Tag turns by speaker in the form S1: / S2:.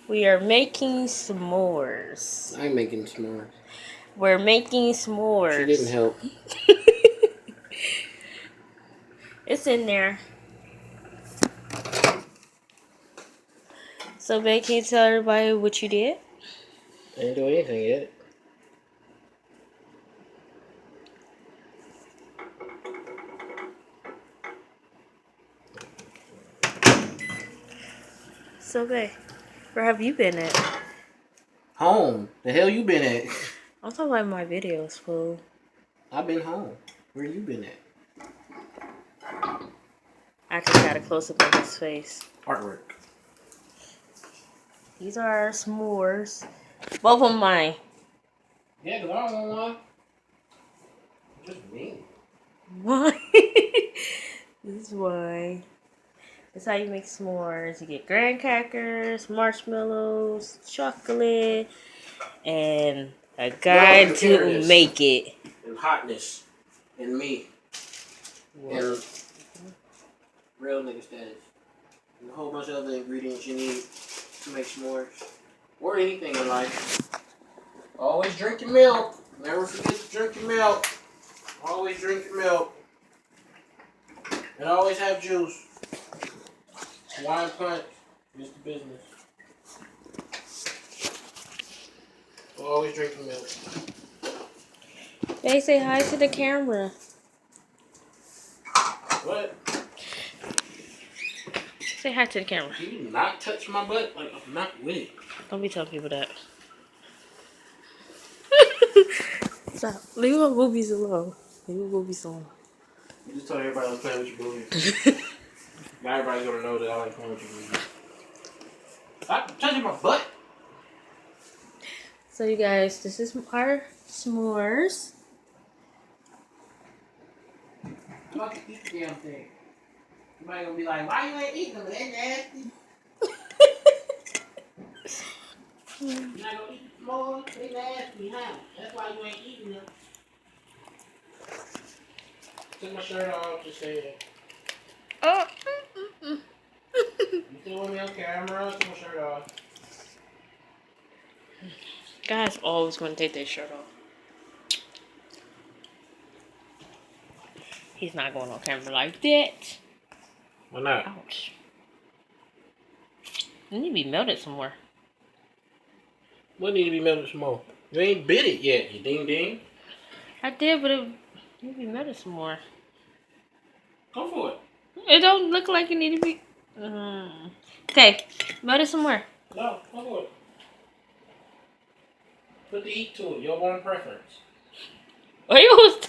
S1: We are making s'mores.
S2: I'm making s'mores.
S1: We're making s'mores.
S2: She didn't help.
S1: It's in there. So, babe, can you tell everybody what you did?
S2: I didn't do anything yet.
S1: So, babe, where have you been at?
S2: Home. The hell you been at?
S1: I'm talking about my videos, fool.
S2: I've been home. Where you been at?
S1: I actually got a close-up of his face.
S2: Artwork.
S1: These are our s'mores. Both of mine.
S2: Yeah, because I don't want one. Just me.
S1: Why? This is why. This is how you make s'mores. You get graham crackers, marshmallows, chocolate, and a guide to make it.
S2: And hotness. And me.
S1: What?
S2: And real nigga status. And a whole bunch of other ingredients you need to make s'mores. Or anything in life. Always drink your milk. Never forget to drink your milk. Always drink your milk. And always have juice. Wine punch is the business. Always drink your milk.
S1: They say hi to the camera.
S2: What?
S1: Say hi to the camera.
S2: Can you not touch my butt? Like, I'm not with it.
S1: Don't be telling people that. Stop. Leave my boobies alone. Leave my boobies alone.
S2: You just told everybody I was playing with your boobies. Now everybody's gonna know that I like playing with your boobies. Stop touching my butt!
S1: So you guys, this is our s'mores.
S2: Fuck this damn thing. Somebody gonna be like, why you ain't eating them? They nasty. You're not gonna eat the s'mores? They nasty, huh? That's why you ain't eating them. Took my shirt off, just say it.
S1: Oh.
S2: You still with me on camera? Took my shirt off.
S1: Guys always want to take their shirt off. He's not going on camera like that.
S2: Why not?
S1: Ouch. You need to be melted some more.
S2: What need to be melted some more? You ain't bit it yet, you ding ding.
S1: I did, but it need to be melted some more.
S2: Go for it.
S1: It don't look like it need to be. Okay, melt it some more.
S2: No, go for it. Put the heat to it, your own preference.
S1: Are you